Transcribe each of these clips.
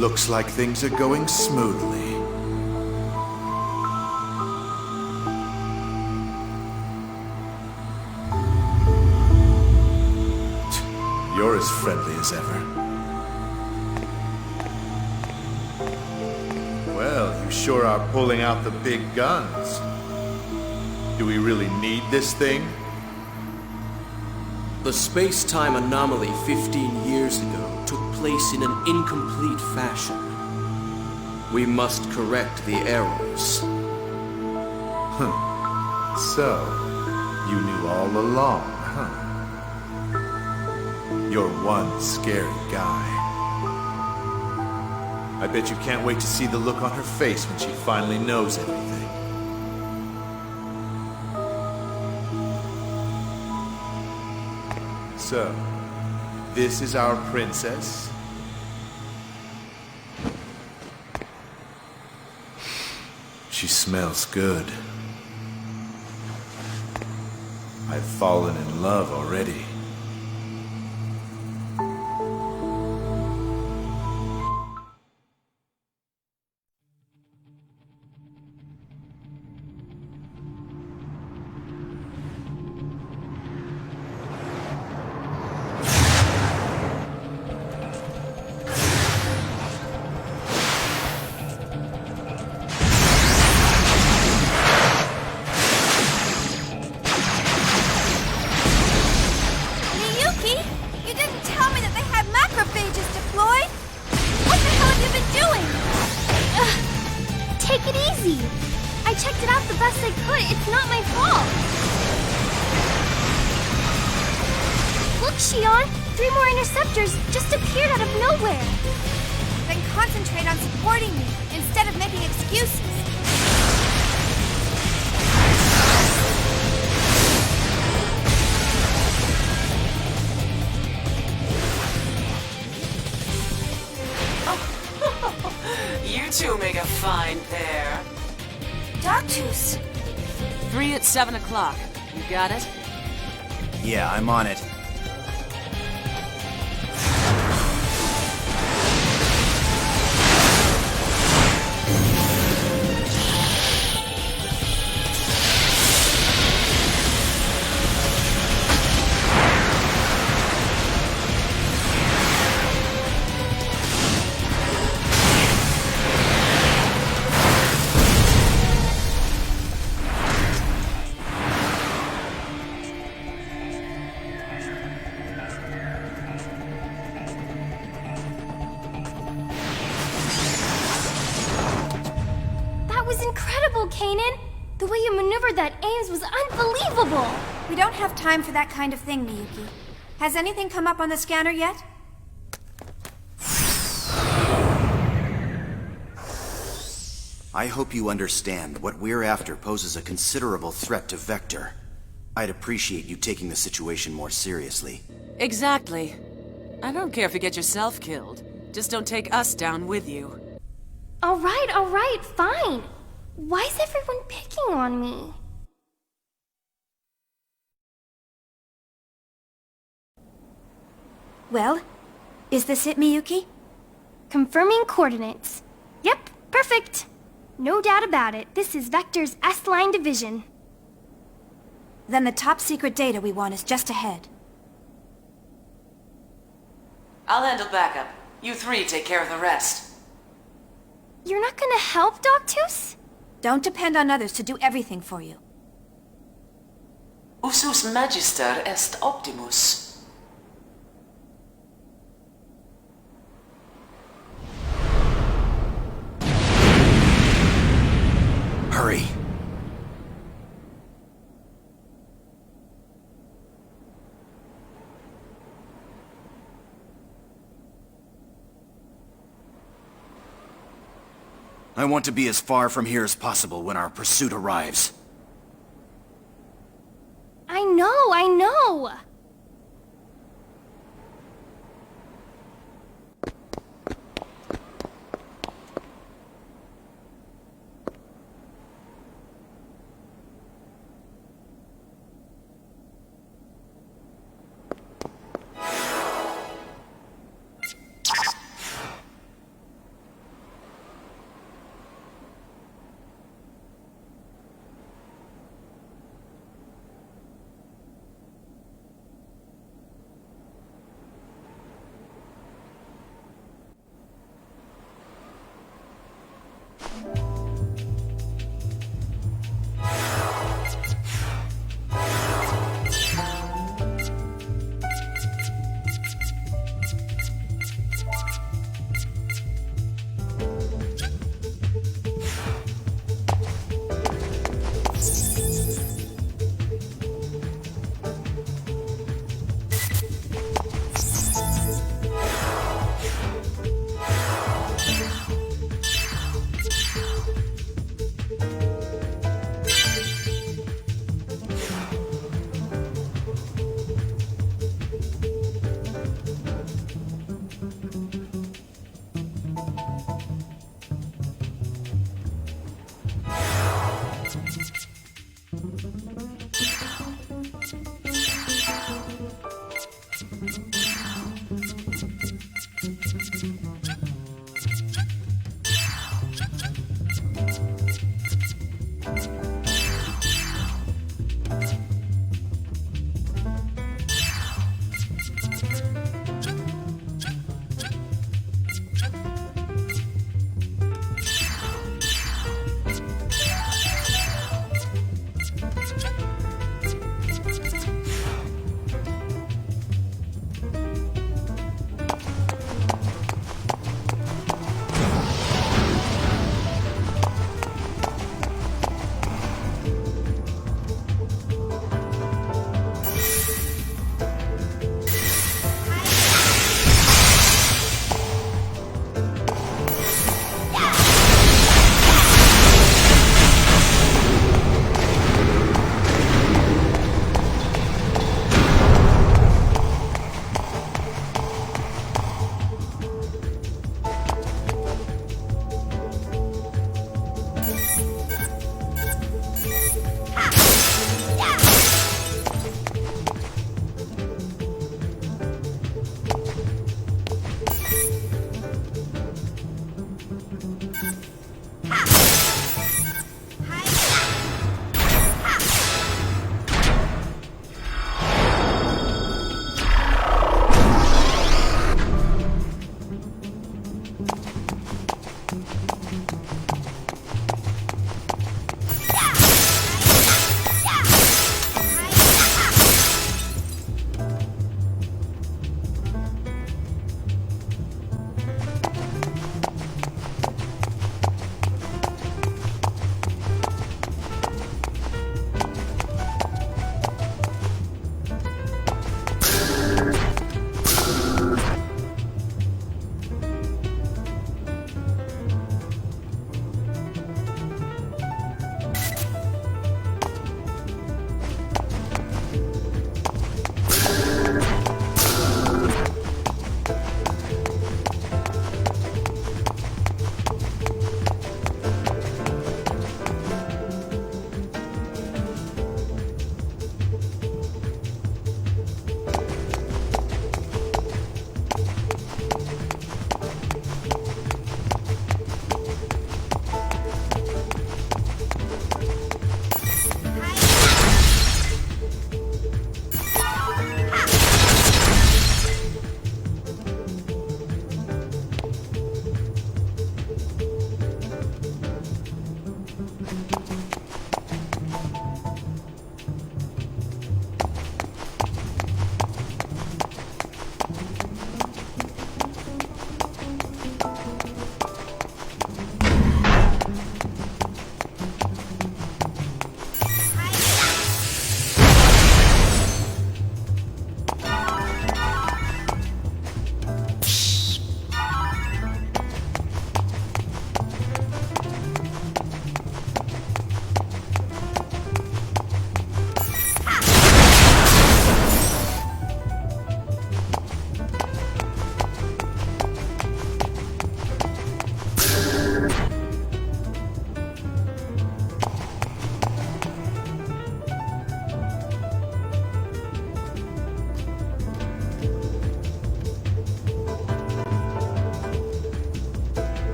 Looks like things are going smoothly. You're as friendly as ever. Well, you sure are pulling out the big guns. Do we really need this thing? The space-time anomaly 15 years ago took place in an incomplete fashion. We must correct the errors. So, you knew all along, huh? You're one scary guy. I bet you can't wait to see the look on her face when she finally knows everything. So, this is our princess? She smells good. I've fallen in love already. Take it easy. I checked it out the best I could. It's not my fault. Look, Shion. 3 more interceptors just appeared out of nowhere. Then concentrate on supporting me instead of making excuses. You two make a fine pair. Darkus! 3 at 7 o'clock. You got it? Yeah, I'm on it. Kanan! The way you maneuvered that Ames was unbelievable! We don't have time for that kind of thing, Miyuki. Has anything come up on the scanner yet? I hope you understand what we're after poses a considerable threat to Vector. I'd appreciate you taking the situation more seriously. Exactly. I don't care if you get yourself killed. Just don't take us down with you. Alright, fine. Why is everyone picking on me? Well, is this it, Miyuki? Confirming coordinates. Yep, perfect. No doubt about it. This is Vector's S-Line division. Then the top secret data we want is just ahead. I'll handle backup. You 3 take care of the rest. You're not gonna help, Doctus? Don't depend on others to do everything for you. Usus magister est optimus. Hurry! I want to be as far from here as possible when our pursuit arrives. I know!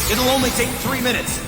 It'll only take 3 minutes.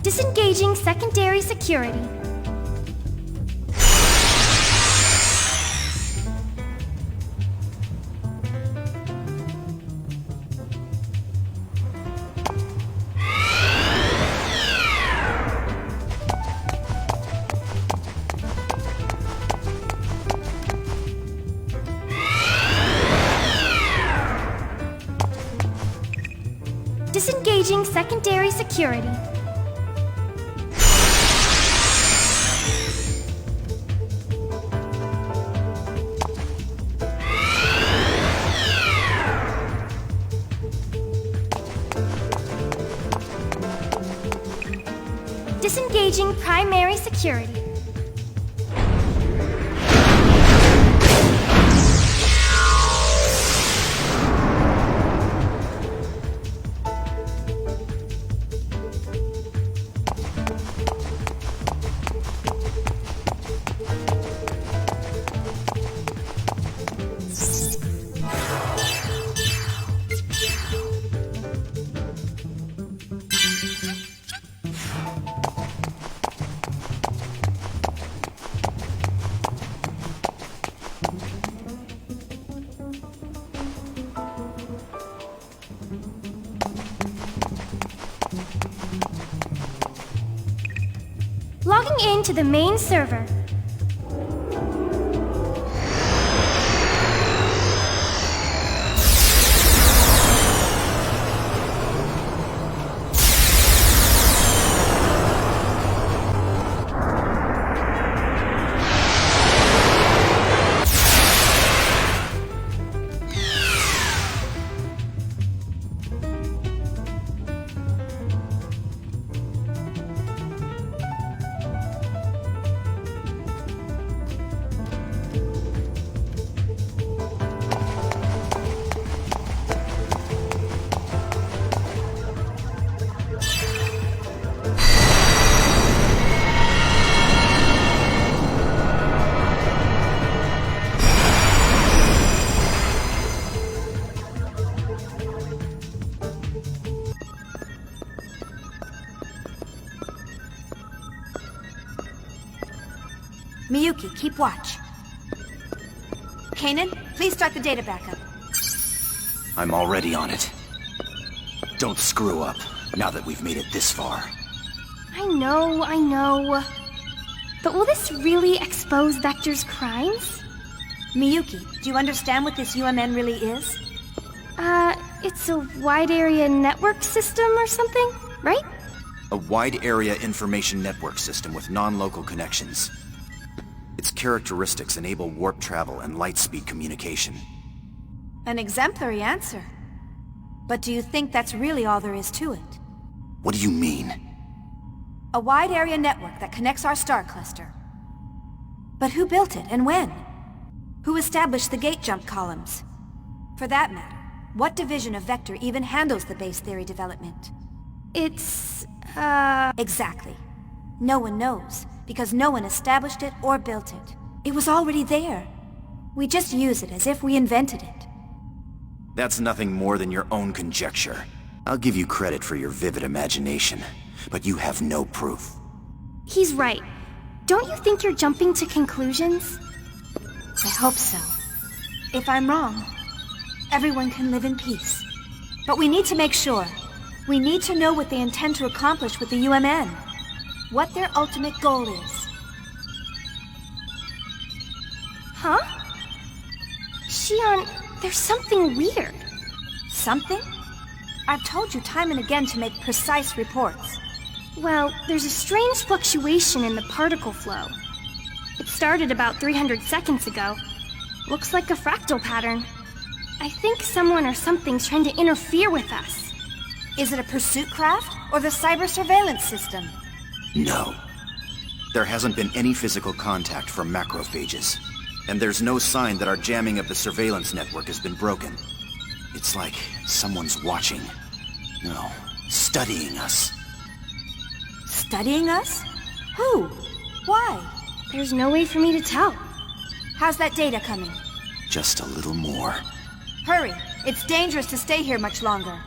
Disengaging secondary security. security. Disengaging primary security. Logging in to the main server. Miyuki, keep watch. Kanan, please start the data backup. I'm already on it. Don't screw up, now that we've made it this far. I know. But will this really expose Vector's crimes? Miyuki, do you understand what this UMN really is? It's a wide area network system or something, right? A wide area information network system with non-local connections. Its characteristics enable warp travel and light-speed communication. An exemplary answer. But do you think that's really all there is to it? What do you mean? A wide area network that connects our star cluster. But who built it and when? Who established the gate jump columns? For that matter, what division of Vector even handles the base theory development? It's, Exactly. No one knows, because no one established it or built it. It was already there. We just use it as if we invented it. That's nothing more than your own conjecture. I'll give you credit for your vivid imagination, but you have no proof. He's right. Don't you think you're jumping to conclusions? I hope so. If I'm wrong, everyone can live in peace. But we need to make sure. We need to know what they intend to accomplish with the UMN. What their ultimate goal is. Huh? Xion, there's something weird. Something? I've told you time and again to make precise reports. Well, there's a strange fluctuation in the particle flow. It started about 300 seconds ago. Looks like a fractal pattern. I think someone or something's trying to interfere with us. Is it a pursuit craft or the cyber surveillance system? No. There hasn't been any physical contact from macrophages. And there's no sign that our jamming of the surveillance network has been broken. It's like someone's watching. No, studying us. Studying us? Who? Why? There's no way for me to tell. How's that data coming? Just a little more. Hurry! It's dangerous to stay here much longer.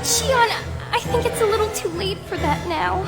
Xion, I think it's a little too late for that now.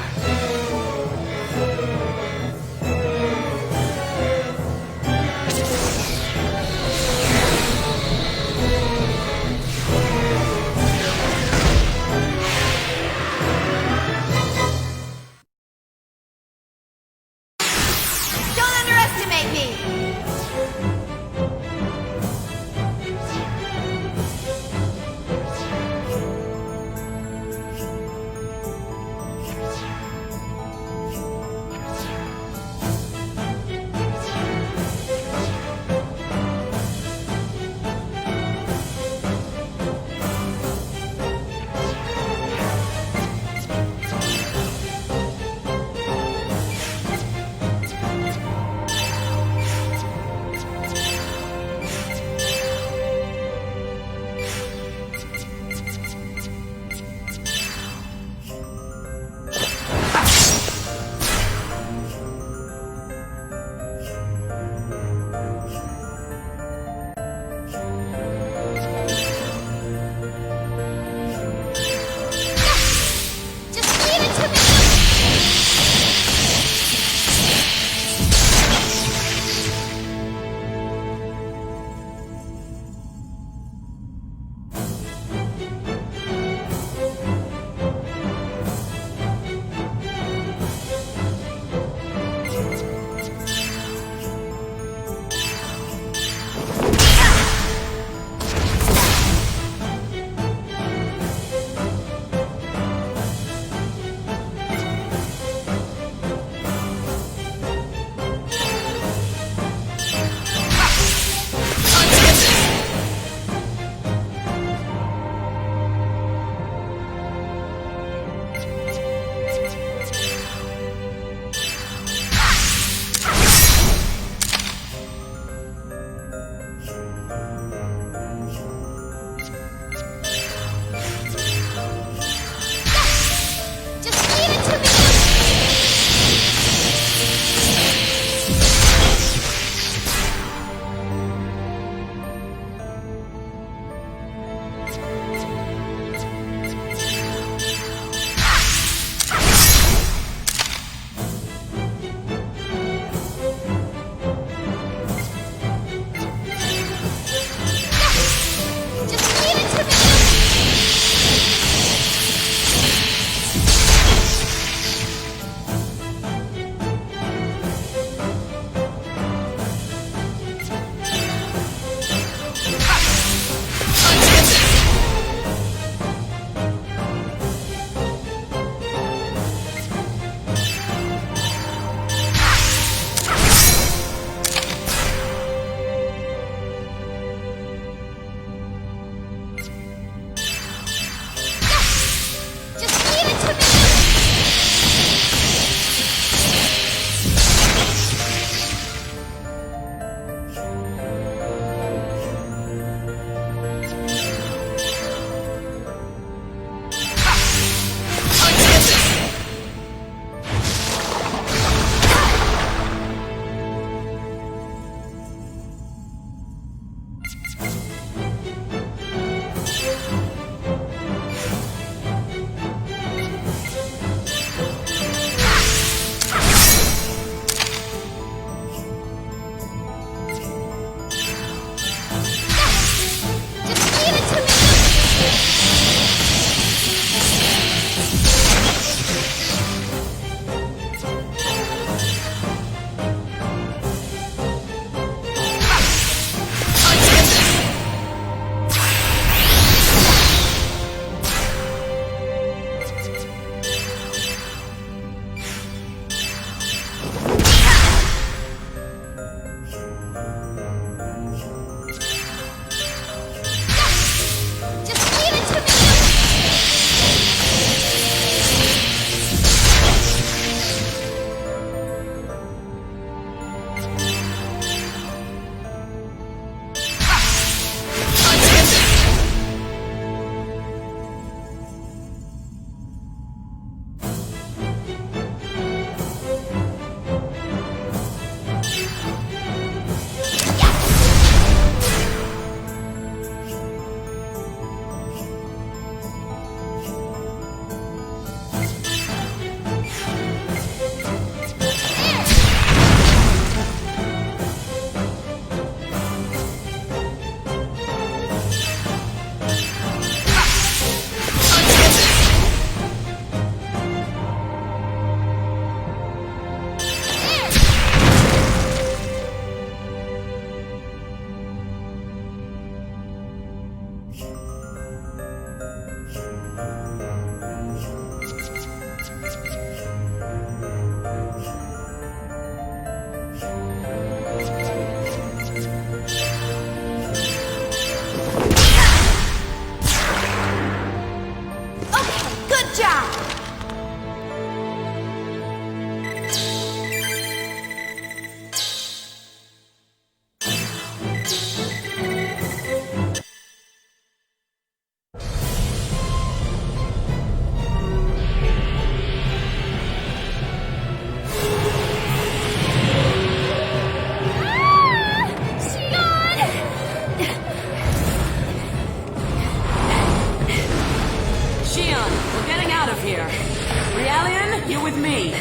You with me.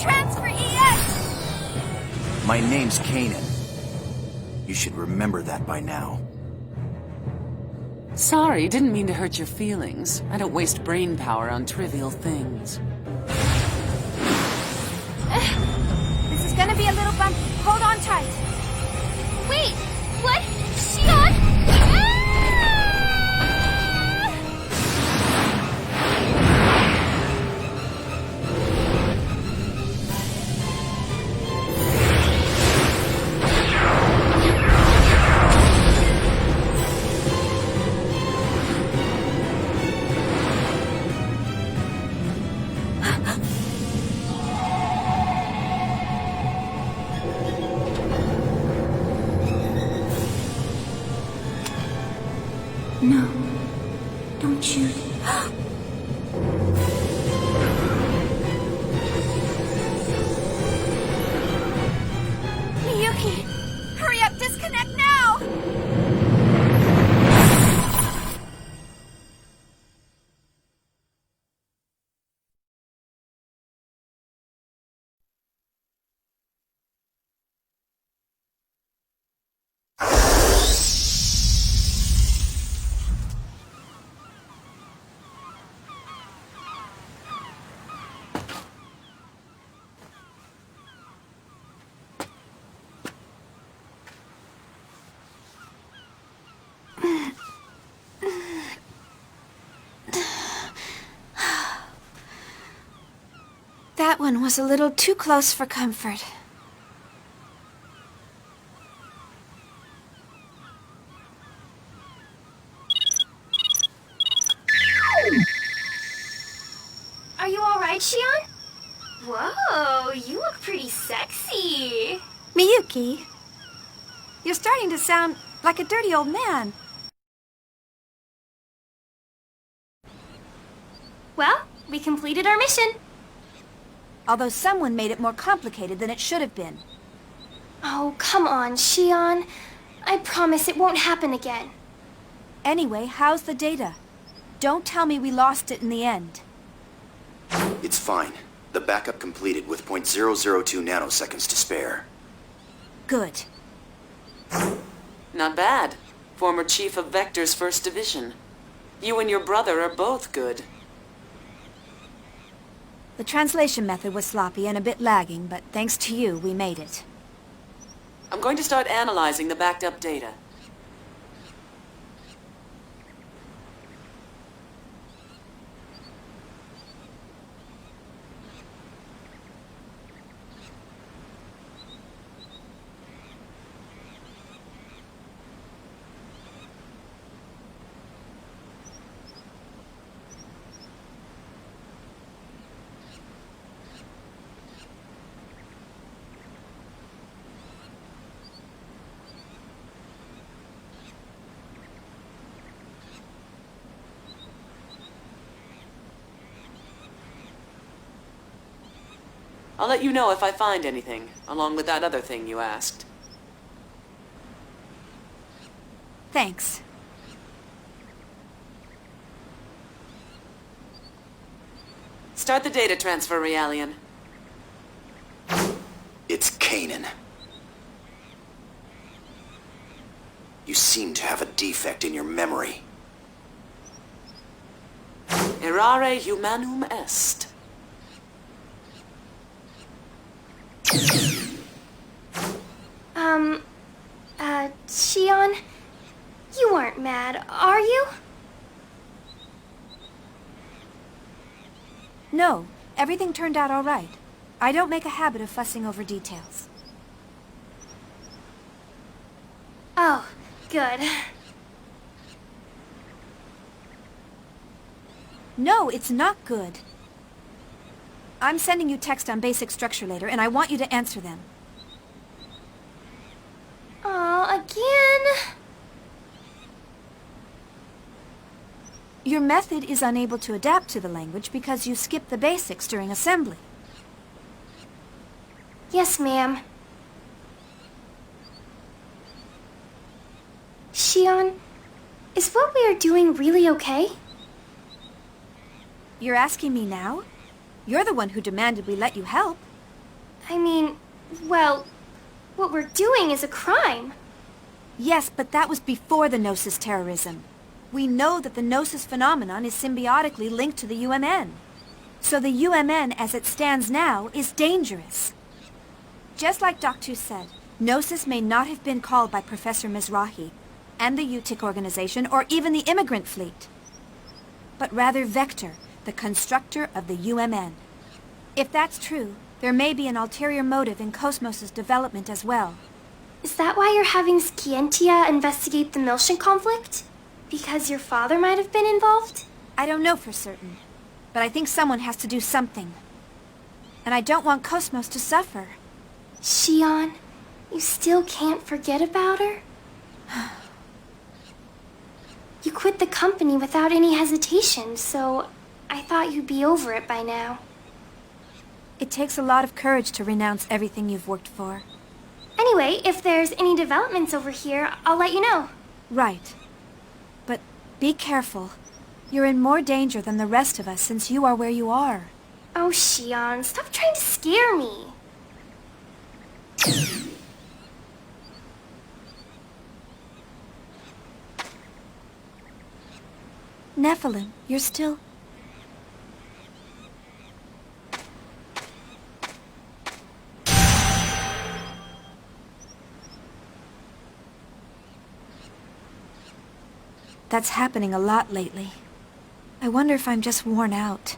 Transfer EX! My name's Kanan. You should remember that by now. Sorry, didn't mean to hurt your feelings. I don't waste brain power on trivial things. This is gonna be a little bumpy. Hold on tight. Wait! What? Shion? No. Don't shoot. Miyuki! Hurry up, disconnect now! That one was a little too close for comfort. Are you alright, Shion? Whoa, you look pretty sexy. Miyuki, you're starting to sound like a dirty old man. Well, we completed our mission. Although someone made it more complicated than it should have been. Oh, come on, Shion. I promise it won't happen again. Anyway, how's the data? Don't tell me we lost it in the end. It's fine. The backup completed with .002 nanoseconds to spare. Good. Not bad. Former Chief of Vector's 1st Division. You and your brother are both good. The translation method was sloppy and a bit lagging, but thanks to you, we made it. I'm going to start analyzing the backed up data. I'll let you know if I find anything, along with that other thing you asked. Thanks. Start the data transfer, Realian. It's Kanan. You seem to have a defect in your memory. Errare humanum est. Shion, you aren't mad, are you? No, everything turned out all right. I don't make a habit of fussing over details. Oh, good. No, it's not good. I'm sending you text on basic structure later, and I want you to answer them. Aw, again? Your method is unable to adapt to the language because you skipped the basics during assembly. Yes, ma'am. Shion, is what we are doing really okay? You're asking me now? You're the one who demanded we let you help. I mean, well, what we're doing is a crime. Yes, but that was before the Gnosis terrorism. We know that the Gnosis phenomenon is symbiotically linked to the UMN. So the UMN, as it stands now, is dangerous. Just like Dr. said, Gnosis may not have been called by Professor Mizrahi, and the UTIC organization, or even the immigrant fleet, but rather Vector, the constructor of the UMN. If that's true, there may be an ulterior motive in Cosmos' development as well. Is that why you're having Scientia investigate the Miltian conflict? Because your father might have been involved? I don't know for certain, but I think someone has to do something. And I don't want Cosmos to suffer. Xion, you still can't forget about her? You quit the company without any hesitation, so I thought you'd be over it by now. It takes a lot of courage to renounce everything you've worked for. Anyway, if there's any developments over here, I'll let you know. Right. But be careful. You're in more danger than the rest of us since you are where you are. Oh, Xion, stop trying to scare me. Nephilim, you're still... That's happening a lot lately. I wonder if I'm just worn out.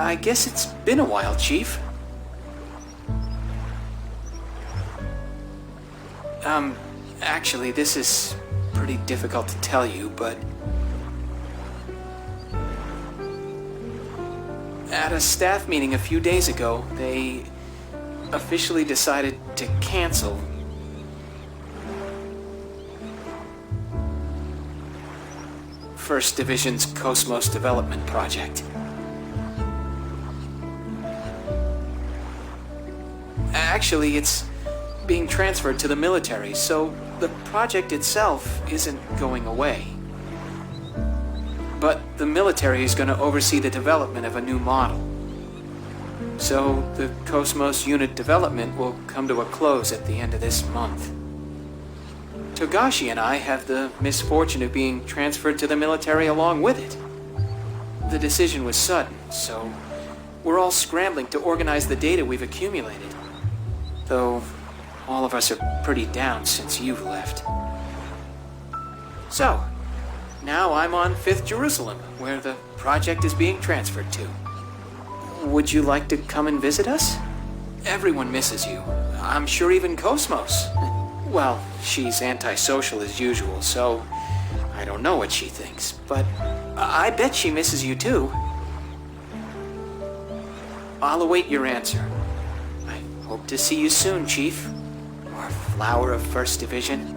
I guess it's been a while, Chief. Actually, this is pretty difficult to tell you, but... At a staff meeting a few days ago, they officially decided to cancel First Division's Cosmos development project. Actually, it's being transferred to the military, so the project itself isn't going away. But the military is going to oversee the development of a new model. So the Cosmos unit development will come to a close at the end of this month. Togashi and I have the misfortune of being transferred to the military along with it. The decision was sudden, so we're all scrambling to organize the data we've accumulated. Though all of us are pretty down since you've left. So, now I'm on 5th Jerusalem, where the project is being transferred to. Would you like to come and visit us? Everyone misses you. I'm sure even Cosmos. Well, she's antisocial as usual, so I don't know what she thinks, but I bet she misses you too. I'll await your answer. I hope to see you soon, Chief. Or Flower of First Division.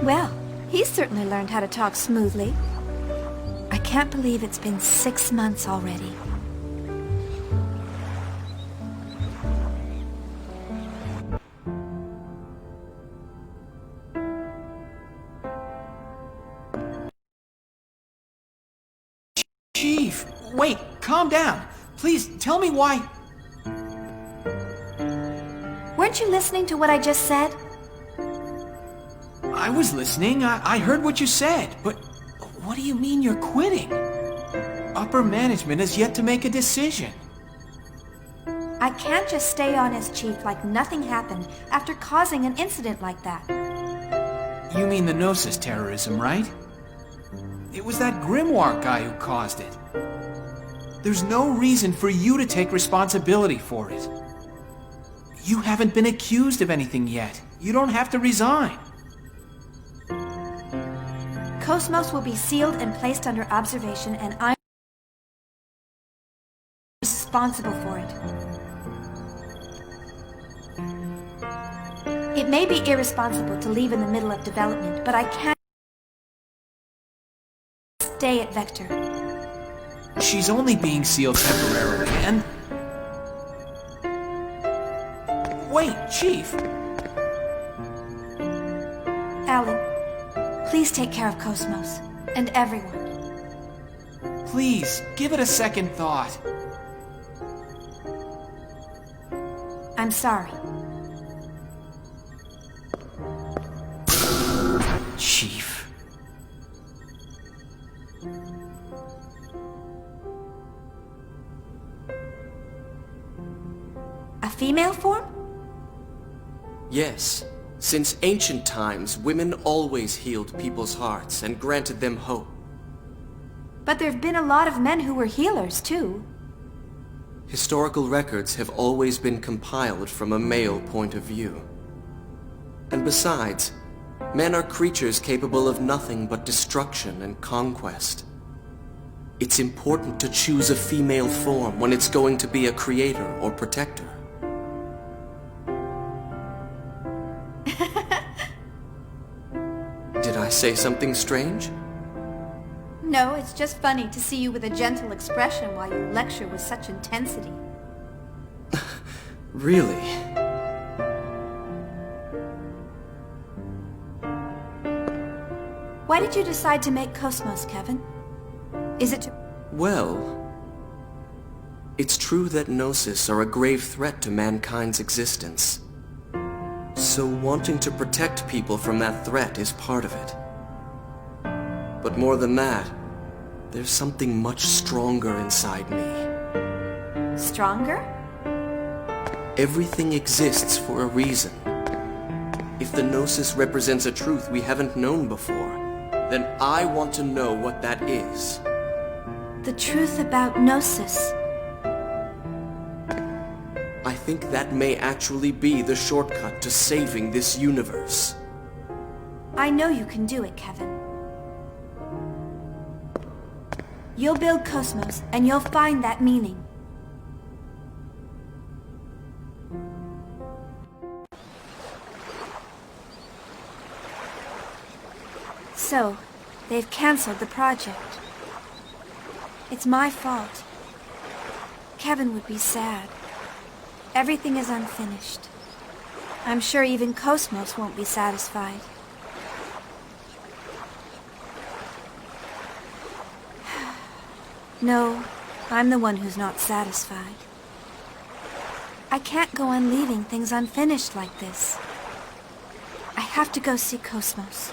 Well, he's certainly learned how to talk smoothly. I can't believe it's been 6 months already. Chief, wait, calm down. Please, tell me why... Weren't you listening to what I just said? I was listening. I heard what you said, but what do you mean you're quitting? Upper management has yet to make a decision. I can't just stay on as chief like nothing happened after causing an incident like that. You mean the Gnosis terrorism, right? It was that Grimoire guy who caused it. There's no reason for you to take responsibility for it. You haven't been accused of anything yet. You don't have to resign. Cosmos will be sealed and placed under observation, and I'm responsible for it. It may be irresponsible to leave in the middle of development, but I can't stay at Vector. She's only being sealed temporarily, and... Wait, Chief! Alan, please take care of Cosmos, and everyone. Please, give it a second thought. I'm sorry. Chief. A female form? Yes. Since ancient times, women always healed people's hearts and granted them hope. But there've been a lot of men who were healers, too. Historical records have always been compiled from a male point of view. And besides, men are creatures capable of nothing but destruction and conquest. It's important to choose a female form when it's going to be a creator or protector. Did I say something strange? No, it's just funny to see you with a gentle expression while you lecture with such intensity. Really? Why did you decide to make Cosmos, Kevin? Is it to... Well, it's true that Gnosis are a grave threat to mankind's existence. So wanting to protect people from that threat is part of it. But more than that, there's something much stronger inside me. Stronger? Everything exists for a reason. If the Gnosis represents a truth we haven't known before, then I want to know what that is. The truth about Gnosis. I think that may actually be the shortcut to saving this universe. I know you can do it, Kevin. You'll build Cosmos, and you'll find that meaning. So, they've cancelled the project. It's my fault. Kevin would be sad. Everything is unfinished. I'm sure even Cosmos won't be satisfied. No, I'm the one who's not satisfied. I can't go on leaving things unfinished like this. I have to go see Cosmos.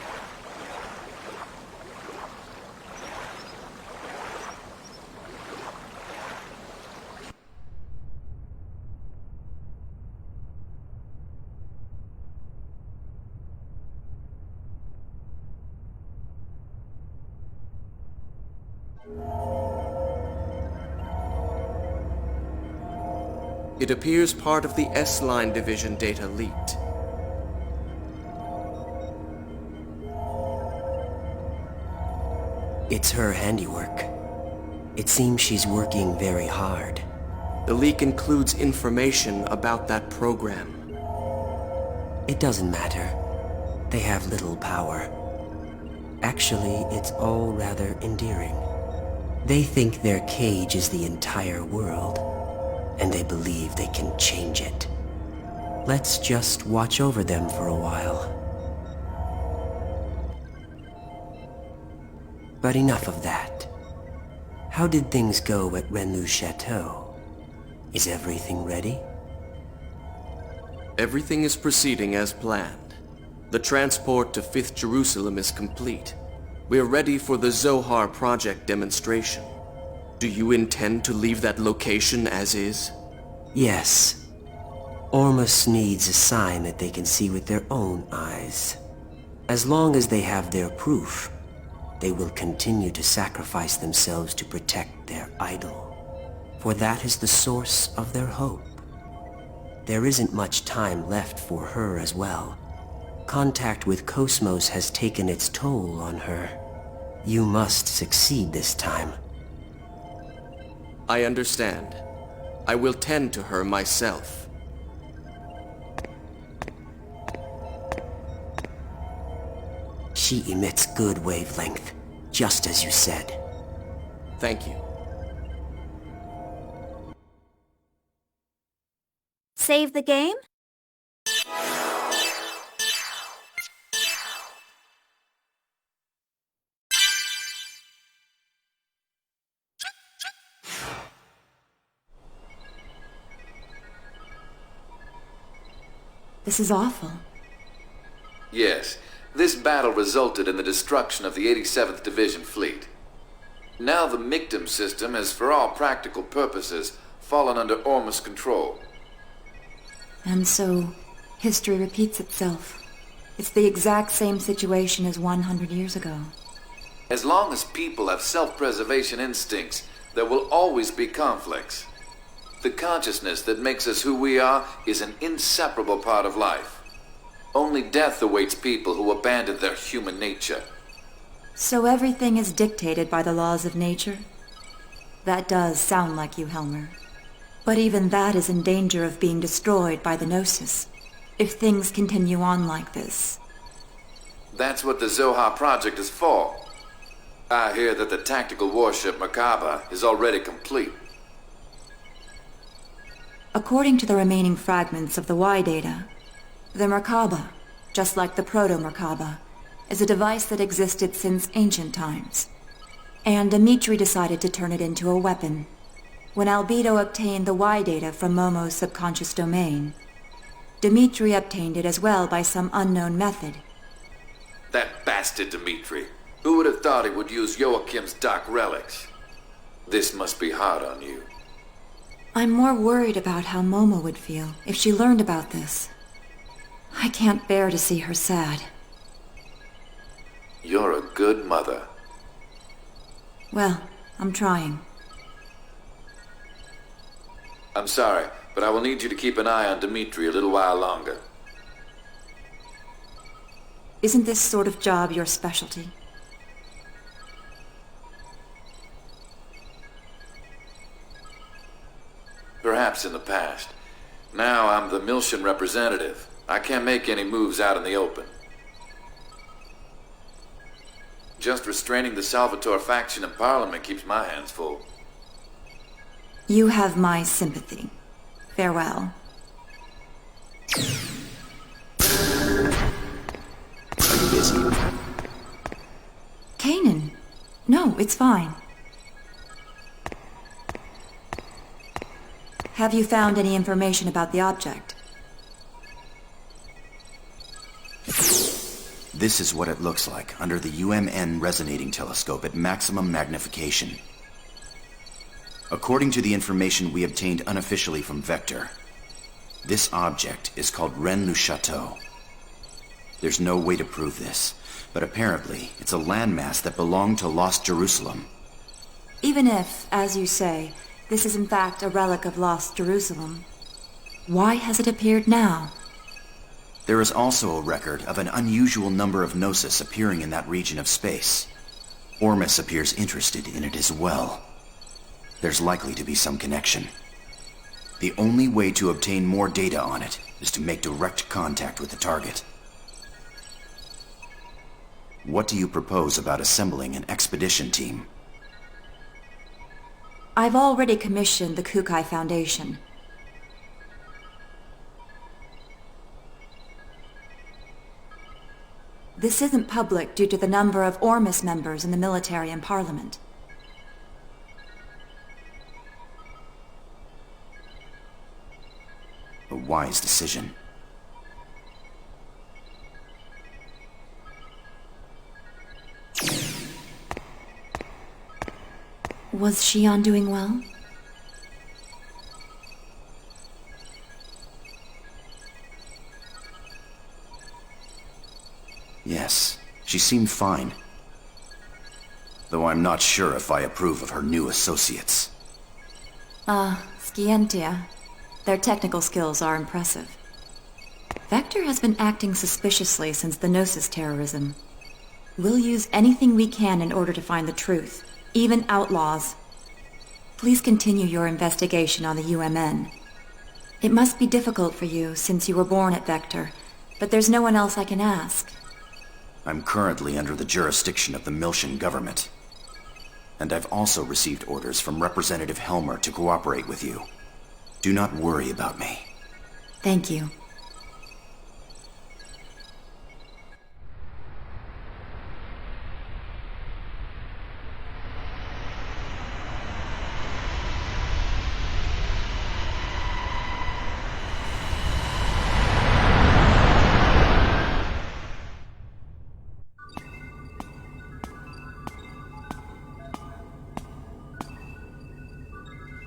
It appears part of the S-Line division data leaked. It's her handiwork. It seems she's working very hard. The leak includes information about that program. It doesn't matter. They have little power. Actually, it's all rather endearing. They think their cage is the entire world, and they believe they can change it. Let's just watch over them for a while. But enough of that. How did things go at Renlu's chateau? Is everything ready? Everything is proceeding as planned. The transport to 5th Jerusalem is complete. We are ready for the Zohar project demonstration. Do you intend to leave that location as is? Yes. Ormus needs a sign that they can see with their own eyes. As long as they have their proof, they will continue to sacrifice themselves to protect their idol. For that is the source of their hope. There isn't much time left for her as well. Contact with Cosmos has taken its toll on her. You must succeed this time. I understand. I will tend to her myself. She emits good wavelength, just as you said. Thank you. Save the game? This is awful. Yes, this battle resulted in the destruction of the 87th Division fleet. Now the Mictum system has, for all practical purposes, fallen under Ormus control. And so, history repeats itself. It's the exact same situation as 100 years ago. As long as people have self-preservation instincts, there will always be conflicts. The consciousness that makes us who we are is an inseparable part of life. Only death awaits people who abandon their human nature. So everything is dictated by the laws of nature? That does sound like you, Helmer. But even that is in danger of being destroyed by the Gnosis, if things continue on like this. That's what the Zohar project is for. I hear that the tactical warship Merkaba is already complete. According to the remaining fragments of the Y data, the Merkaba, just like the Proto-Merkaba, is a device that existed since ancient times. And Dimitri decided to turn it into a weapon. When Albedo obtained the Y data from Momo's subconscious domain, Dimitri obtained it as well by some unknown method. That bastard Dimitri. Who would have thought he would use Joachim's dark relics? This must be hard on you. I'm more worried about how Momo would feel if she learned about this. I can't bear to see her sad. You're a good mother. Well, I'm trying. I'm sorry, but I will need you to keep an eye on Dmitri a little while longer. Isn't this sort of job your specialty? Perhaps in the past. Now I'm the Miltian representative. I can't make any moves out in the open. Just restraining the Salvatore faction in Parliament keeps my hands full. You have my sympathy. Farewell. Are you busy? Kanan. No, it's fine. Have you found any information about the object? This is what it looks like under the UMN resonating telescope at maximum magnification. According to the information we obtained unofficially from Vector, this object is called Rennes-le-Château. There's no way to prove this, but apparently it's a landmass that belonged to Lost Jerusalem. Even if, as you say, this is in fact a relic of Lost Jerusalem, why has it appeared now? There is also a record of an unusual number of Gnosis appearing in that region of space. Ormus appears interested in it as well. There's likely to be some connection. The only way to obtain more data on it is to make direct contact with the target. What do you propose about assembling an expedition team? I've already commissioned the Kukai Foundation. This isn't public due to the number of Ormus members in the military and parliament. A wise decision. Was Shion doing well? Yes, she seemed fine. Though I'm not sure if I approve of her new associates. Scientia. Their technical skills are impressive. Vector has been acting suspiciously since the Gnosis terrorism. We'll use anything we can in order to find the truth, even outlaws. Please continue your investigation on the UMN. It must be difficult for you since you were born at Vector, but there's no one else I can ask. I'm currently under the jurisdiction of the Miltian government. And I've also received orders from Representative Helmer to cooperate with you. Do not worry about me. Thank you.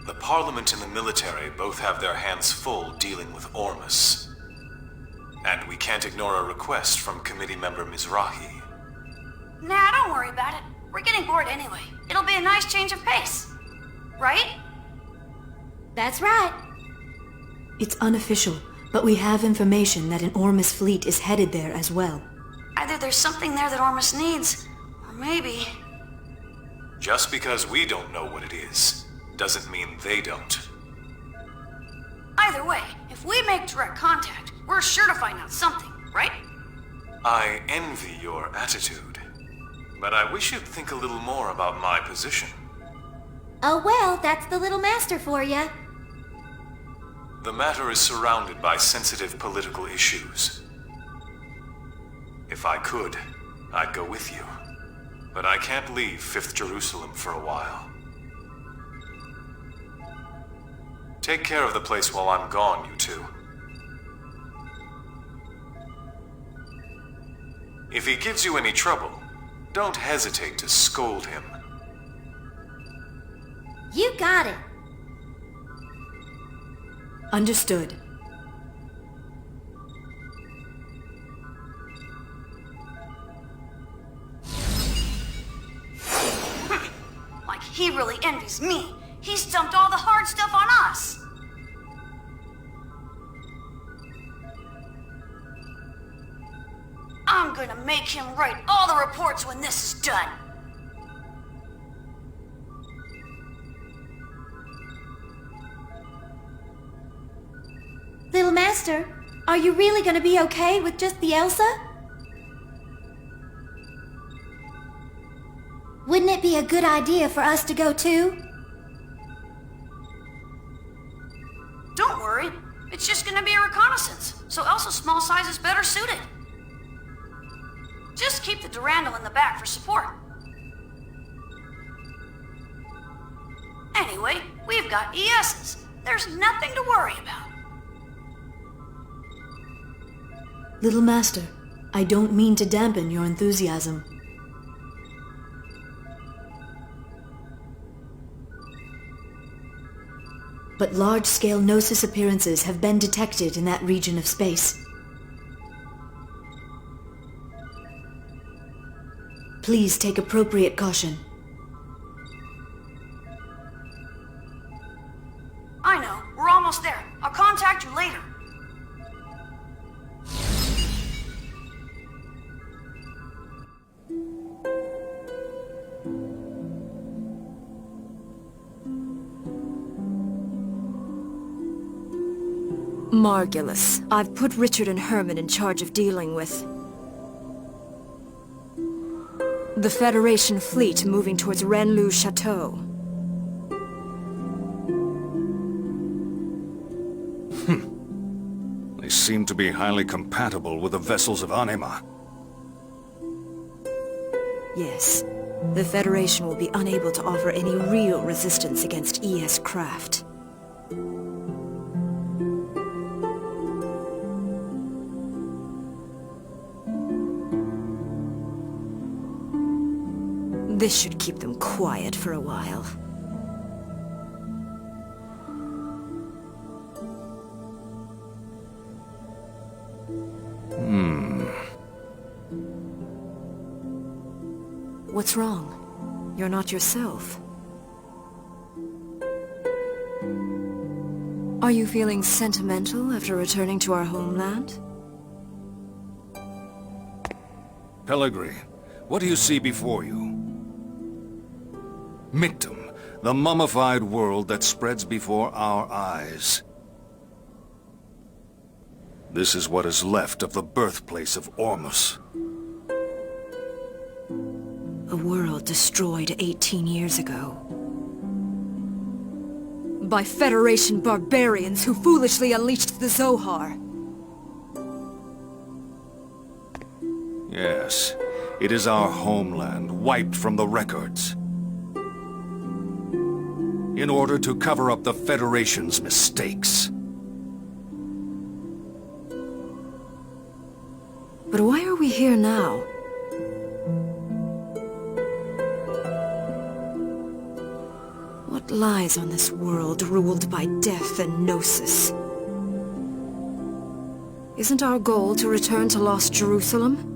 The Parliament and the military both have their hands full dealing with Ormus. And we can't ignore a request from committee member Mizrahi. Nah, don't worry about it. We're getting bored anyway. It'll be a nice change of pace. Right? That's right. It's unofficial, but we have information that an Ormus fleet is headed there as well. Either there's something there that Ormus needs, or maybe... Just because we don't know what it is, doesn't mean they don't. Either way, if we make direct contact, we're sure to find out something, right? I envy your attitude, but I wish you'd think a little more about my position. Oh well, that's the little master for ya. The matter is surrounded by sensitive political issues. If I could, I'd go with you. But I can't leave 5th Jerusalem for a while. Take care of the place while I'm gone, you two. If he gives you any trouble, don't hesitate to scold him. You got it. Understood. Like he really envies me. He's dumped all the hard stuff on us. I'm gonna make him write all the reports when this is done. Little Master, are you really gonna be okay with just the Elsa? Wouldn't it be a good idea for us to go too? Don't worry. It's just gonna be a reconnaissance, so Elsa's small size is better suited. Just keep the Durandal in the back for support. Anyway, we've got ESs. There's nothing to worry about. Little Master, I don't mean to dampen your enthusiasm. But large-scale Gnosis appearances have been detected in that region of space. Please take appropriate caution. I know. We're almost there. I'll contact you later. Margulis, I've put Richard and Herman in charge of dealing with the Federation fleet moving towards Renlu Chateau. They seem to be highly compatible with the vessels of Anima. Yes, the Federation will be unable to offer any real resistance against ES craft. This should keep them quiet for a while. What's wrong? You're not yourself. Are you feeling sentimental after returning to our homeland? Pellegrini, what do you see before you? Mictum, the mummified world that spreads before our eyes. This is what is left of the birthplace of Ormus. A world destroyed 18 years ago. By Federation barbarians who foolishly unleashed the Zohar. Yes, it is our homeland, wiped from the records. In order to cover up the Federation's mistakes. But why are we here now? What lies on this world ruled by death and Gnosis? Isn't our goal to return to Lost Jerusalem?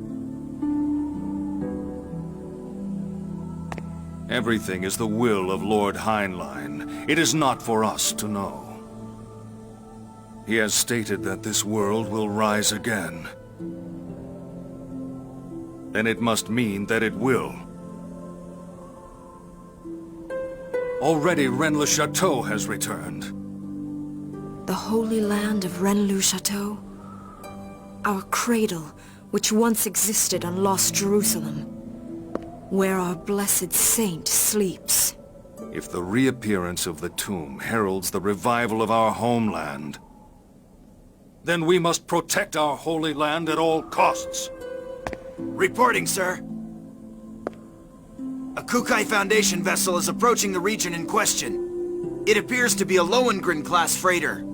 Everything is the will of Lord Heinlein. It is not for us to know. He has stated that this world will rise again. Then it must mean that it will. Already Rennes-le Chateau has returned. The holy land of Rennes-le Chateau? Our cradle, which once existed on Lost Jerusalem. Where our blessed saint sleeps. If the reappearance of the tomb heralds the revival of our homeland, then we must protect our holy land at all costs. Reporting, sir. A Kukai Foundation vessel is approaching the region in question. It appears to be a Lohengrin-class freighter.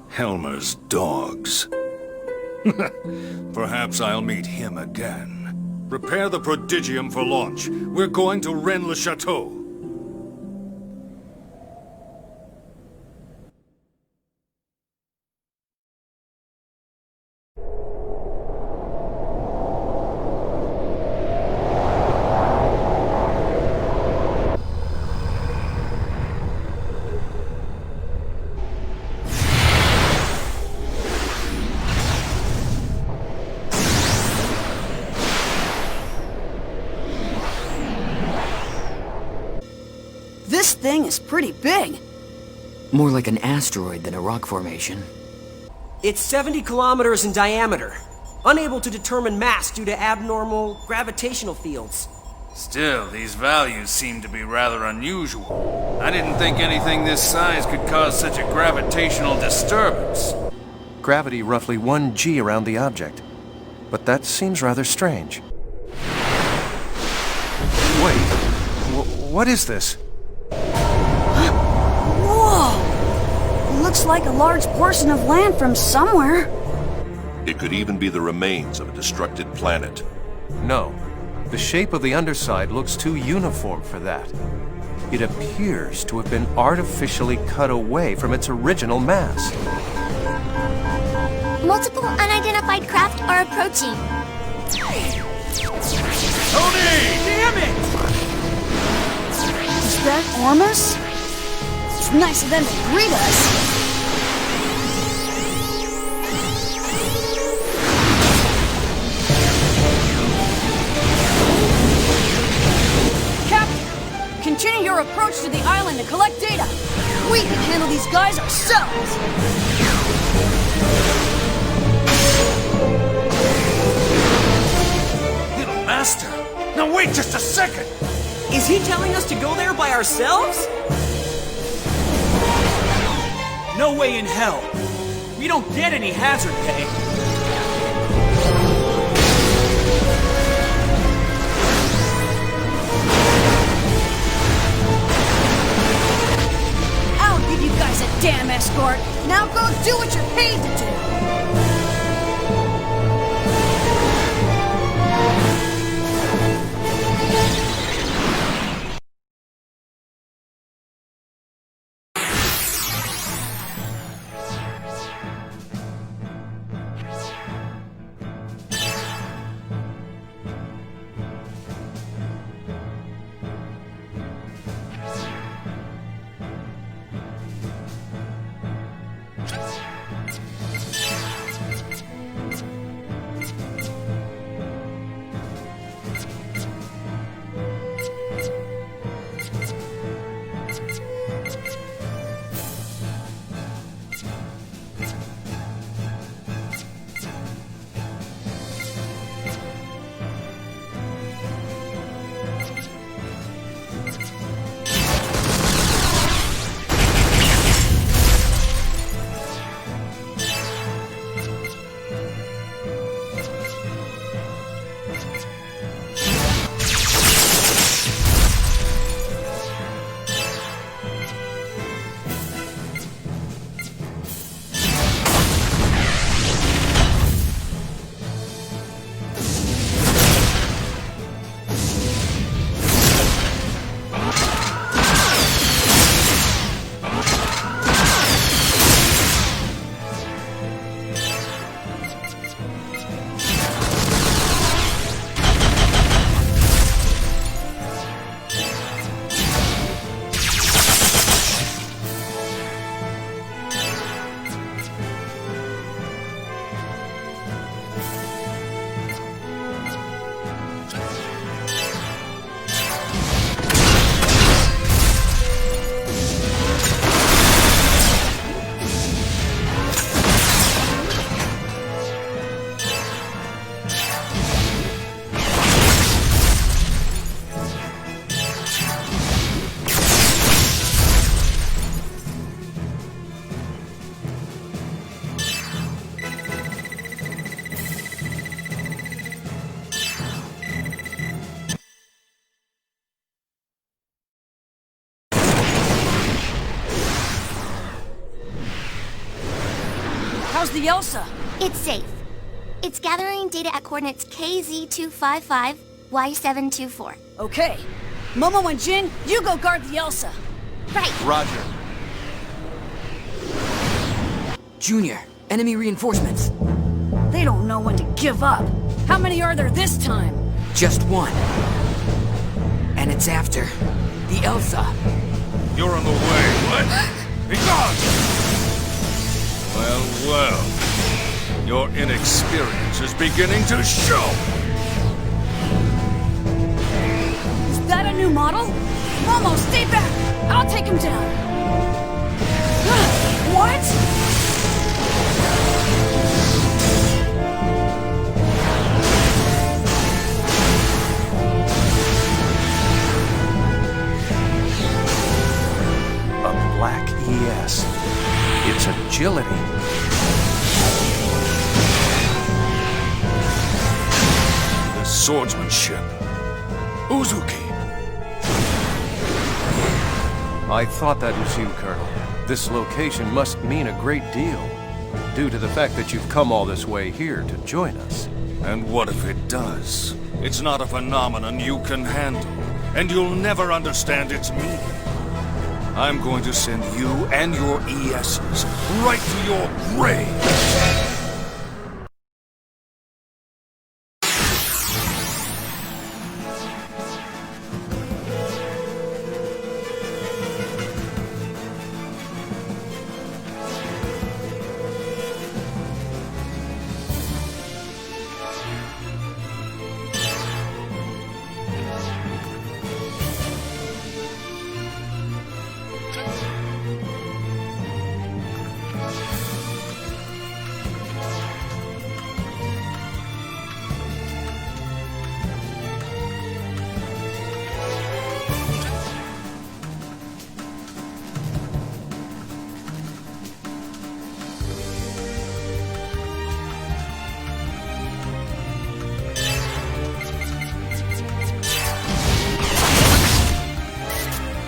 Helmer's dogs. Perhaps I'll meet him again. Prepare the Prodigium for launch. We're going to Rennes-le Chateau. thing is pretty big. More like an asteroid than a rock formation. It's 70 kilometers in diameter. Unable to determine mass due to abnormal gravitational fields. Still, these values seem to be rather unusual. I didn't think anything this size could cause such a gravitational disturbance. Gravity roughly 1 g around the object. But that seems rather strange. Wait, what is this? Whoa! Looks like a large portion of land from somewhere. It could even be the remains of a destructed planet. No. The shape of the underside looks too uniform for that. It appears to have been artificially cut away from its original mass. Multiple unidentified craft are approaching. Tony! Damn it! Is that Ormus? It's nice of them to greet us. Continue your approach to the island to collect data. We can handle these guys ourselves. Little Master! Now wait just a second! Is he telling us to go there by ourselves? No way in hell. We don't get any hazard pay. Give you guys a damn escort. Now go do what you're paid to do. How's the Elsa? It's safe. It's gathering data at coordinates KZ255, Y724. Okay. Momo and Jin, you go guard the Elsa. Right. Roger. Junior, enemy reinforcements. They don't know when to give up. How many are there this time? Just one. And it's after the Elsa. You're on the way, what? Be gone! Well, your inexperience is beginning to show! Is that a new model? Almost, stay back! I'll take him down! What? A black ES. It's agility. The swordsmanship. Uzuki. I thought that was you, Colonel. This location must mean a great deal, due to the fact that you've come all this way here to join us. And what if it does? It's not a phenomenon you can handle, and you'll never understand its meaning. I'm going to send you and your ESs right to your grave.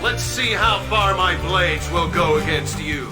Let's see how far my blades will go against you.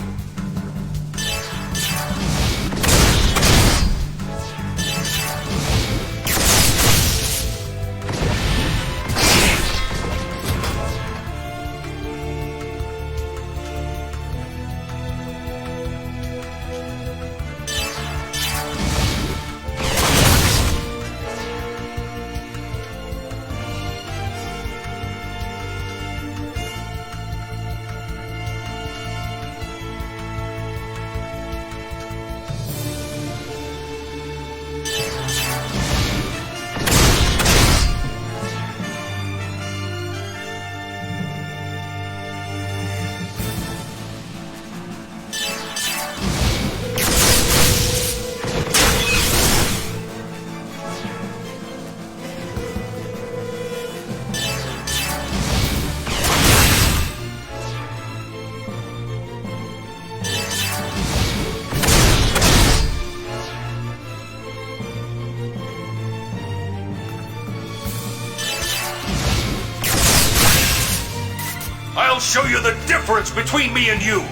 I'll show you the difference between me and you!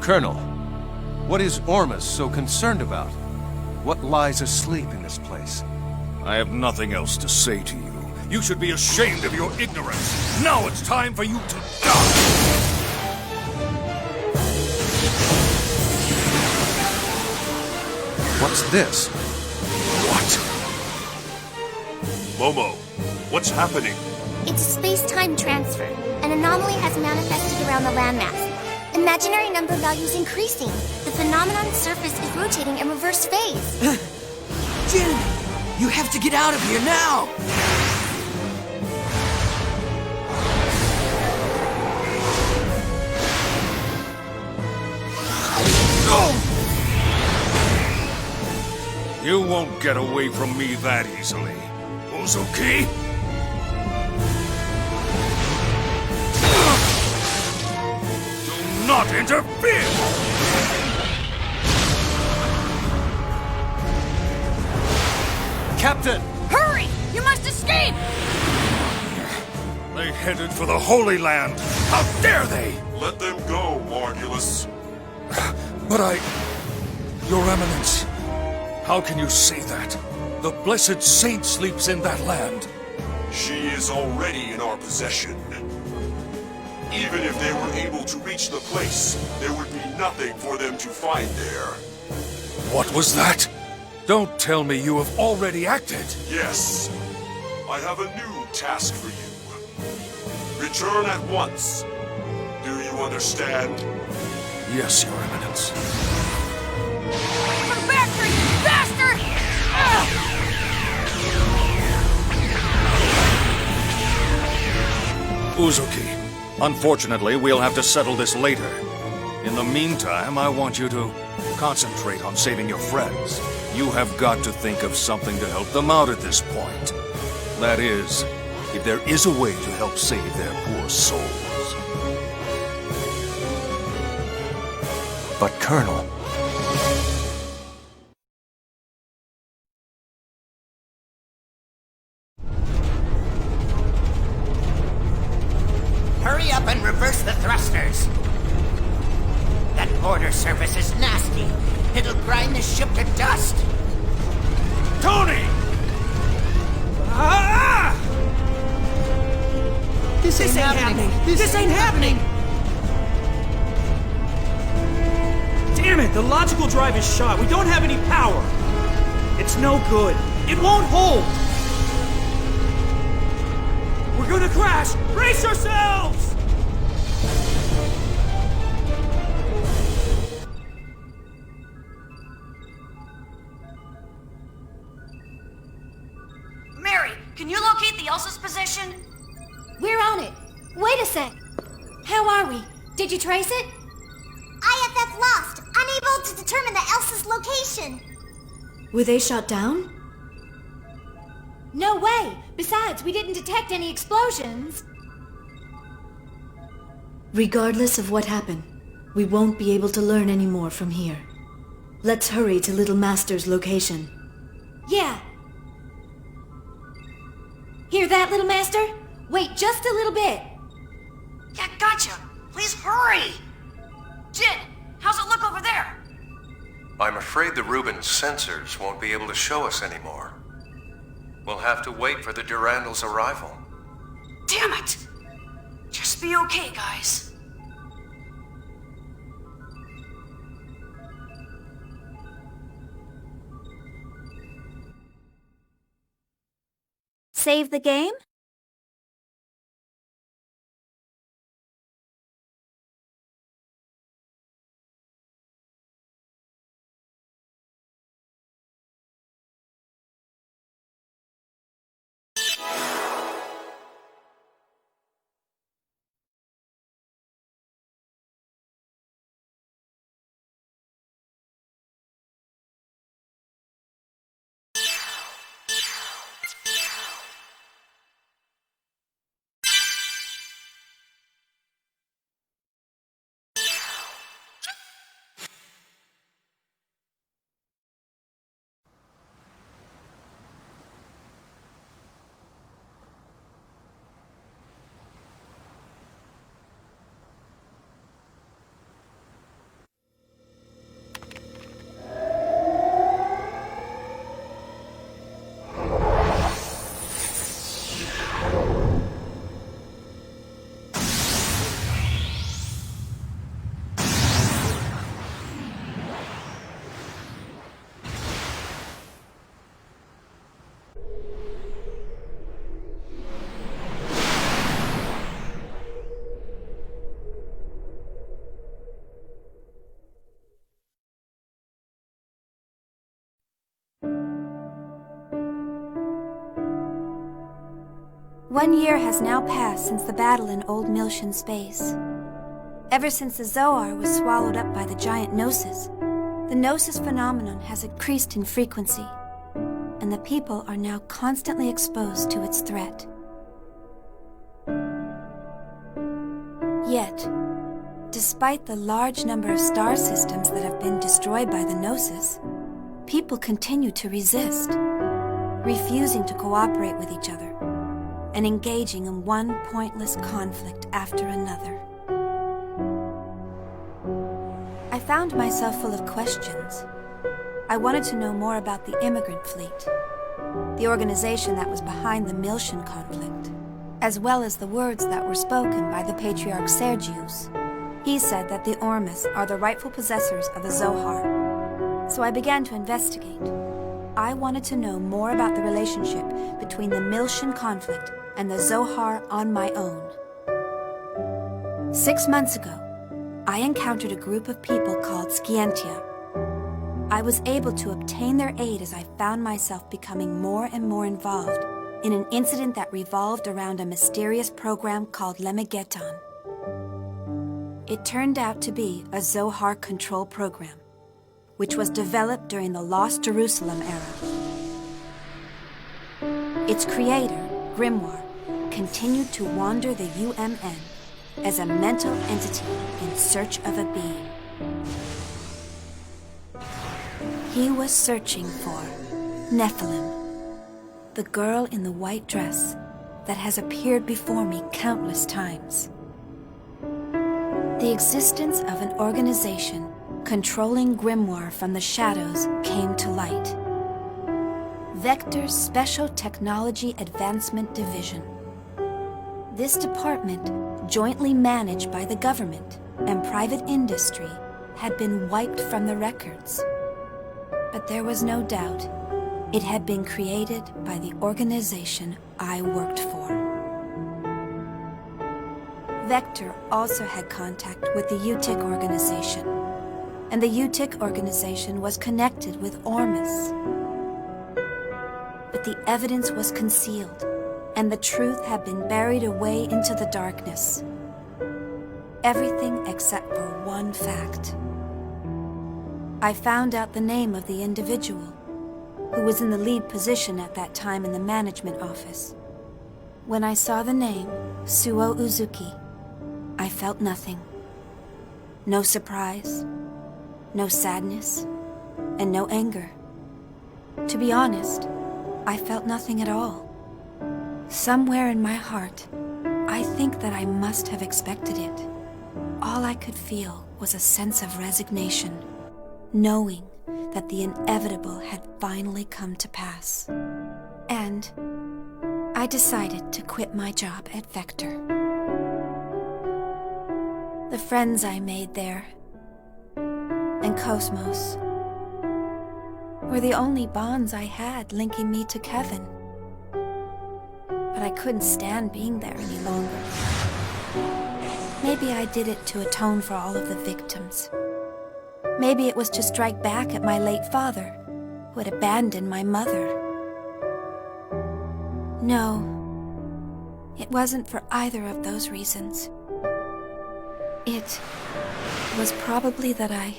Colonel, what is Ormus so concerned about? What lies asleep in this place? I have nothing else to say to you. You should be ashamed of your ignorance. Now it's time for you to die! What's this? What? Momo, what's happening? It's a space-time transfer. An anomaly has manifested around the landmass. Imaginary number values increasing. The phenomenon's surface is rotating in reverse phase. Jin! You have to get out of here now! You won't get away from me that easily. Uzuki? Do not interfere! Captain! Hurry! You must escape! They headed for the Holy Land. How dare they! Let them go, Margulis. But Your Eminence, how can you say that? The blessed saint sleeps in that land. She is already in our possession. Even if they were able to reach the place, there would be nothing for them to find there. What was that? Don't tell me you have already acted. Yes. I have a new task for you. Return at once. Do you understand? Yes, Your Eminence. Come back here, you bastard! Uzuki, unfortunately, we'll have to settle this later. In the meantime, I want you to concentrate on saving your friends. You have got to think of something to help them out at this point. That is, if there is a way to help save their poor souls. But Colonel... Hurry up and reverse the thrusters. That border surface is nasty. It'll grind the ship to dust. Tony! Ah! This ain't happening. This ain't happening. Damn it, the logical drive is shot. We don't have any power. It's no good. It won't hold. We're gonna crash. Brace yourselves! Mary, can you locate the Elsa's position? We're on it. Wait a sec. How are we? Did you trace it? IFF lost, unable to determine the Elsa's location. Were they shot down? No way. Besides, we didn't detect any explosions. Regardless of what happened, we won't be able to learn any more from here. Let's hurry to Little Master's location. Yeah. Hear that, Little Master? Wait just a little bit. Yeah, gotcha. Please hurry. Jin, how's it look over there? I'm afraid the Rubin sensors won't be able to show us anymore. We'll have to wait for the Durandal's arrival. Damn it! Just be okay, guys. Save the game? 1 year has now passed since the battle in Old Miltian space. Ever since the Zohar was swallowed up by the giant Gnosis, the Gnosis phenomenon has increased in frequency, and the people are now constantly exposed to its threat. Yet, despite the large number of star systems that have been destroyed by the Gnosis, people continue to resist, refusing to cooperate with each other, and engaging in one pointless conflict after another. I found myself full of questions. I wanted to know more about the immigrant fleet, the organization that was behind the Miltian conflict, as well as the words that were spoken by the Patriarch Sergius. He said that the Ormus are the rightful possessors of the Zohar. So I began to investigate. I wanted to know more about the relationship between the Miltian conflict and the Zohar on my own. 6 months ago, I encountered a group of people called Scientia. I was able to obtain their aid as I found myself becoming more and more involved in an incident that revolved around a mysterious program called Lemegeton. It turned out to be a Zohar control program, which was developed during the Lost Jerusalem era. Its creator, Grimoire, continued to wander the UMN as a mental entity in search of a being. He was searching for Nephilim, the girl in the white dress that has appeared before me countless times. The existence of an organization controlling Grimoire from the shadows came to light. Vector's Special Technology Advancement Division. This department, jointly managed by the government and private industry, had been wiped from the records. But there was no doubt it had been created by the organization I worked for. Vector also had contact with the UTIC organization, and the UTIC organization was connected with Ormus. But the evidence was concealed, and the truth had been buried away into the darkness. Everything except for one fact. I found out the name of the individual who was in the lead position at that time in the management office. When I saw the name, Suo Uzuki, I felt nothing. No surprise, no sadness, and no anger. To be honest, I felt nothing at all. Somewhere in my heart, I think that I must have expected it. All I could feel was a sense of resignation, knowing that the inevitable had finally come to pass. And I decided to quit my job at Vector. The friends I made there, and Cosmos, were the only bonds I had linking me to Kevin. But I couldn't stand being there any longer. Maybe I did it to atone for all of the victims. Maybe it was to strike back at my late father, who had abandoned my mother. No, it wasn't for either of those reasons. It was probably that I...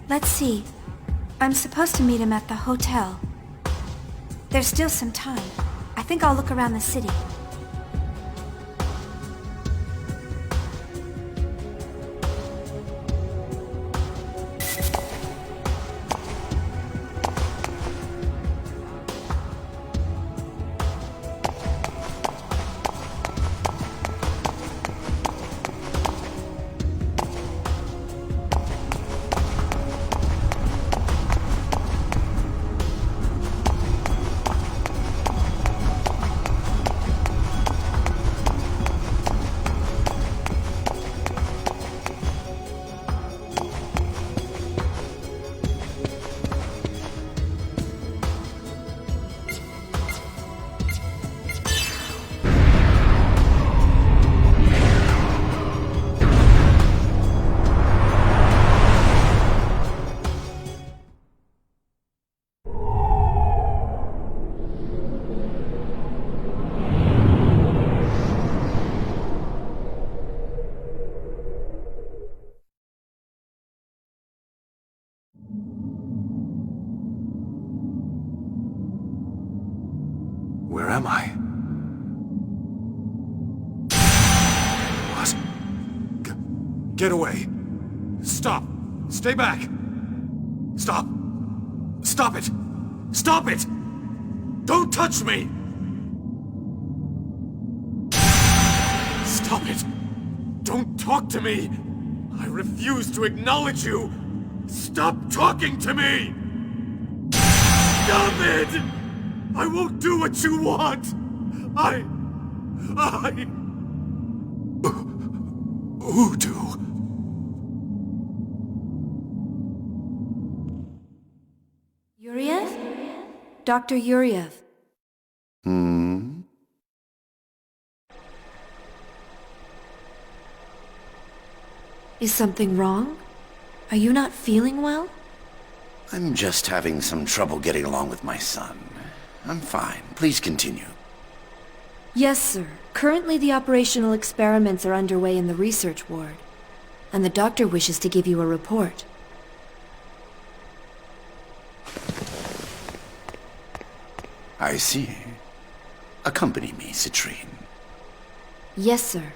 Let's see. I'm supposed to meet him at the hotel. There's still some time. I think I'll look around the city. Where am I? What? Get away! Stop! Stay back! Stop! Stop it! Stop it! Don't touch me! Stop it! Don't talk to me! I refuse to acknowledge you! Stop talking to me! Stop it! I won't do what you want! Voodoo. Yuriev? Dr. Yuriev. Is something wrong? Are you not feeling well? I'm just having some trouble getting along with my son. I'm fine. Please continue. Yes, sir. Currently the operational experiments are underway in the research ward, and the doctor wishes to give you a report. I see. Accompany me, Citrine. Yes, sir.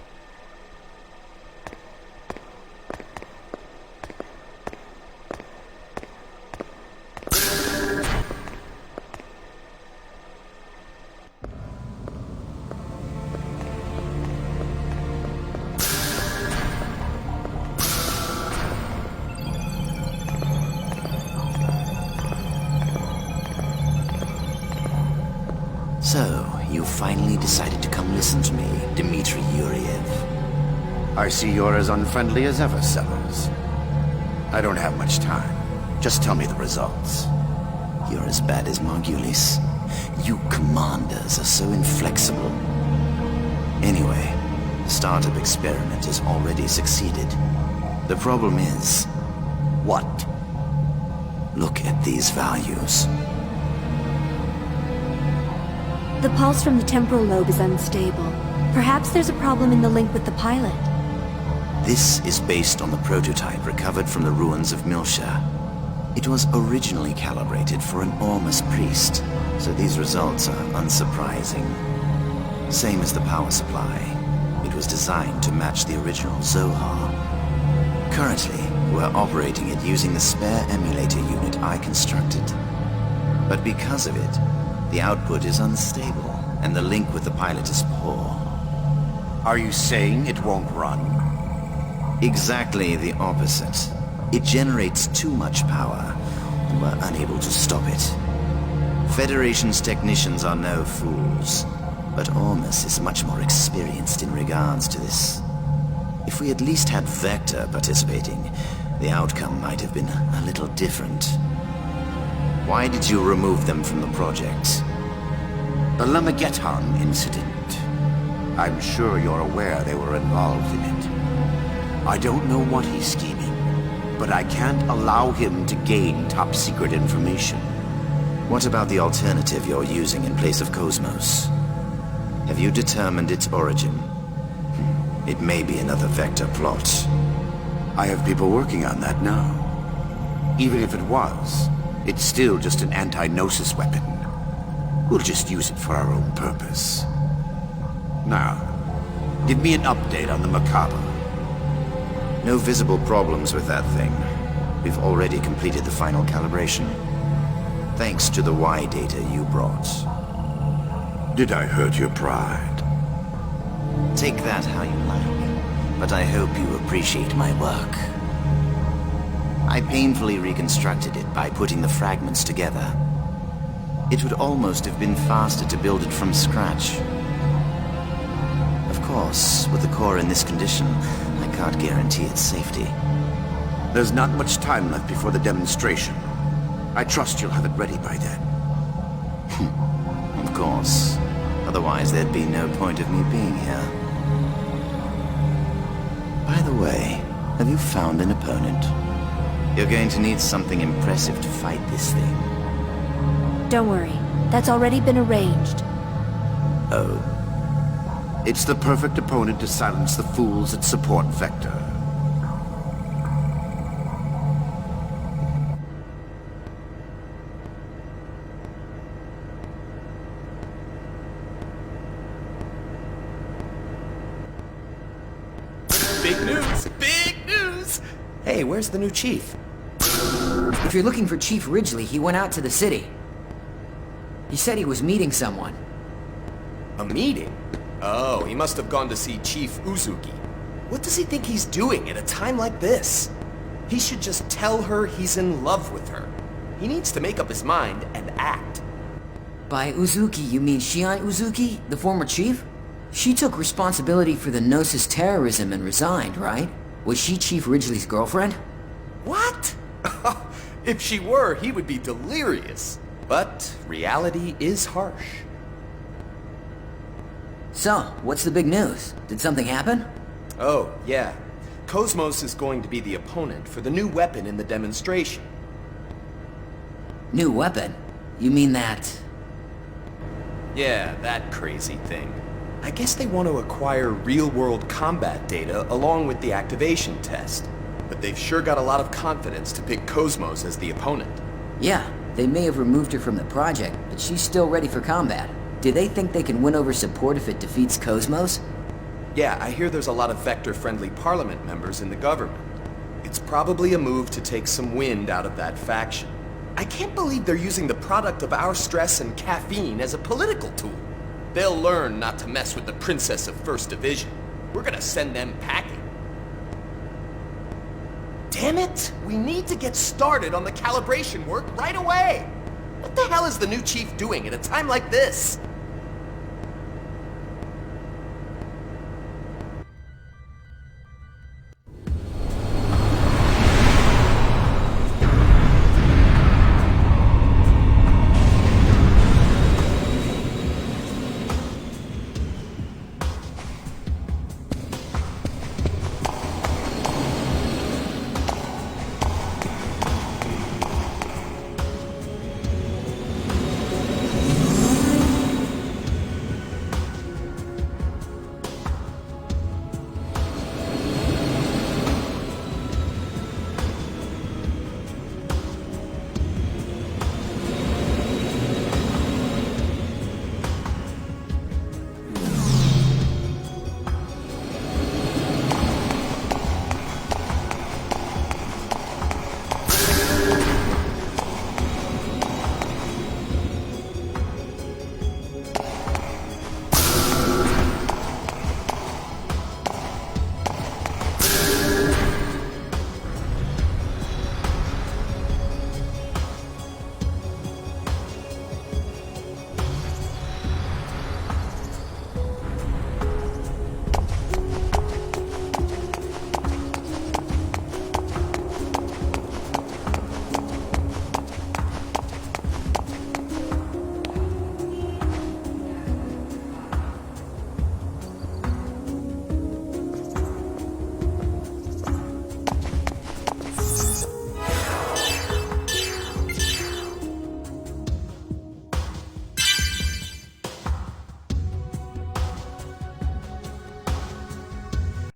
So, you finally decided to come listen to me, Dmitri Yuriev. I see you're as unfriendly as ever, Sellers. I don't have much time. Just tell me the results. You're as bad as Margulis. You commanders are so inflexible. Anyway, the startup experiment has already succeeded. The problem is... what? Look at these values. The pulse from the temporal lobe is unstable. Perhaps there's a problem in the link with the pilot. This is based on the prototype recovered from the ruins of Milsha. It was originally calibrated for an Ormus priest, so these results are unsurprising. Same as the power supply. It was designed to match the original Zohar. Currently, we're operating it using the spare emulator unit I constructed. But because of it, the output is unstable, and the link with the pilot is poor. Are you saying it won't run? Exactly the opposite. It generates too much power, and we're unable to stop it. Federation's technicians are no fools, but Ormus is much more experienced in regards to this. If we at least had Vector participating, the outcome might have been a little different. Why did you remove them from the project? The Lamageton incident. I'm sure you're aware they were involved in it. I don't know what he's scheming, but I can't allow him to gain top-secret information. What about the alternative you're using in place of Cosmos? Have you determined its origin? It may be another Vector plot. I have people working on that now. Even if it was, it's still just an anti-Gnosis weapon. We'll just use it for our own purpose. Now, give me an update on the Macabre. No visible problems with that thing. We've already completed the final calibration. Thanks to the Y data you brought. Did I hurt your pride? Take that how you like, but I hope you appreciate my work. I painfully reconstructed it by putting the fragments together. It would almost have been faster to build it from scratch. Of course, with the core in this condition, I can't guarantee its safety. There's not much time left before the demonstration. I trust you'll have it ready by then. Of course. Otherwise, there'd be no point of me being here. By the way, have you found an opponent? You're going to need something impressive to fight this thing. Don't worry. That's already been arranged. Oh. It's the perfect opponent to silence the fools that support Vector. Hey, where's the new chief? If you're looking for Chief Ridgely, he went out to the city. He said he was meeting someone. A meeting? Oh, he must have gone to see Chief Uzuki. What does he think he's doing at a time like this? He should just tell her he's in love with her. He needs to make up his mind and act. By Uzuki, you mean Shion Uzuki, the former chief? She took responsibility for the Gnosis terrorism and resigned, right? Was she Chief Ridgely's girlfriend? What? If she were, he would be delirious. But reality is harsh. So, what's the big news? Did something happen? Oh, yeah. Cosmos is going to be the opponent for the new weapon in the demonstration. New weapon? You mean that... Yeah, that crazy thing. I guess they want to acquire real-world combat data along with the activation test. But they've sure got a lot of confidence to pick Cosmos as the opponent. Yeah, they may have removed her from the project, but she's still ready for combat. Do they think they can win over support if it defeats Cosmos? Yeah, I hear there's a lot of Vector-friendly Parliament members in the government. It's probably a move to take some wind out of that faction. I can't believe they're using the product of our stress and caffeine as a political tool. They'll learn not to mess with the Princess of First Division. We're gonna send them packing. Damn it! We need to get started on the calibration work right away! What the hell is the new chief doing at a time like this?